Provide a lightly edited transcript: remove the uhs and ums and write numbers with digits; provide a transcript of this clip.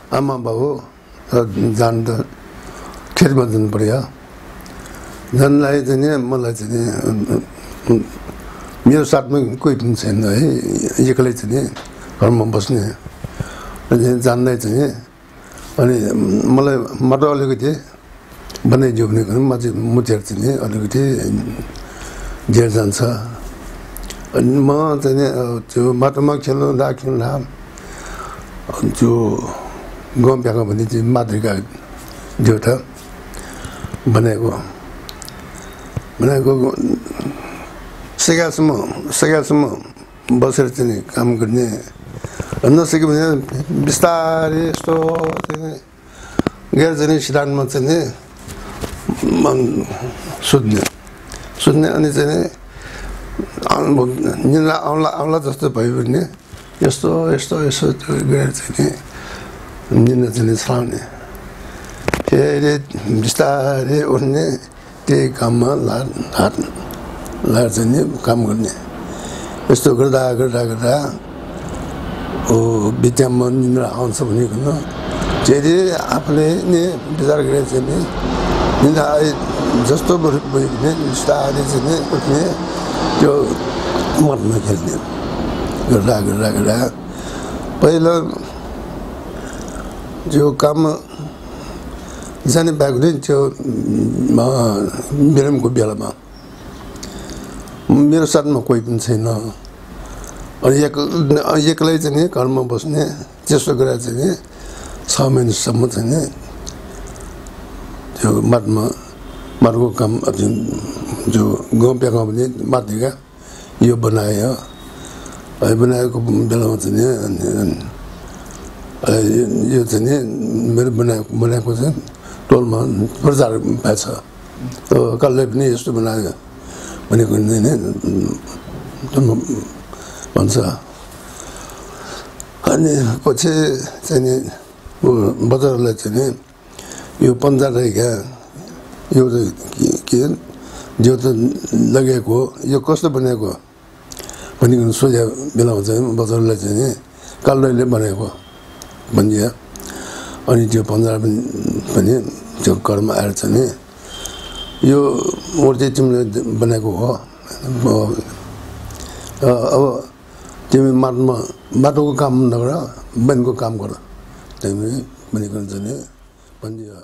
आमा बाबु जानु त खेतमा जानु पर्यो जानलाई चाहिँ नि मलाई चाहिँ नि मेरो साथमा कोही पनि छैन है एक्लै चाहिँ नि घरमा बस्ने अनि जान्दै चाहिँ अनि मलाई माटो अलिकति बनाइदियो भने मुतेर चाहिँ नि अलिकति जेल जान्छ अनि म चाहिँ नि त्यो माटोमा खेल्नु त्यो गाउँ भ्याएको भने चाहिँ मातृका देउता बनाएको सिकासम्म बसेर चाहिँ काम गर्ने नसक्यो भने बिस्तारै यस्तो गएर चाहिँ सिडानमा चाहिँ सुत्ने अनि चाहिँ निन्द्रा आउला जस्तो भयो भने यस्तो गएर चाहिँ निन्द्रा चाहिँ छलाउने फेरि बिस्तारै उठ्ने त्यही काममा लाएर चाहिँ नि काम गर्ने यस्तो गर्दा बित्यामा निन्द्रा आउँछ भनेको फेरि आफूले नि विचार गरेर चाहिँ नि निन्द्रा जस्तो भयो भने बिस्तारै चाहिँ नि उठ्ने त्यो मठमा खेल्ने गर्दा पहिला त्यो काम जाने भएको थियो त्यो बिरामको बेलामा मेरो साथमा कोही पनि छैन अनि एक्लै चाहिँ नि घरमा बस्ने त्यस्तो गरेर चाहिँ नि 6 महिनासम्म चाहिँ नि त्यो माटको काम जो गाउँ प्याएको भने माथिका यो बनायो बनाएको बेलामा चाहिँ नि यो चाहिँ नि मेरो बनाएको चाहिँ टोलमा प्रचार पाएछ कसले पनि यस्तो बनायो भनेको भन्छ अनि पछि चाहिँ नि बजारलाई चाहिँ नि यो पञ्चायतका यो के जो त लगेको यो कस्तो बनाएको भनेको सोझ्या बेलामा चाहिँ बजारलाई चाहिँ नि कालले बनाएको भनिदियो अनि त्यो पञ्चायत पनि त्यो घरमा आएर चाहिँ नि यो मूर्ति तिमीले बनाएको हो अब तिमी माटोको काम नगर बनको काम गर तिमी भनेको चाहिँ नि भनिदियो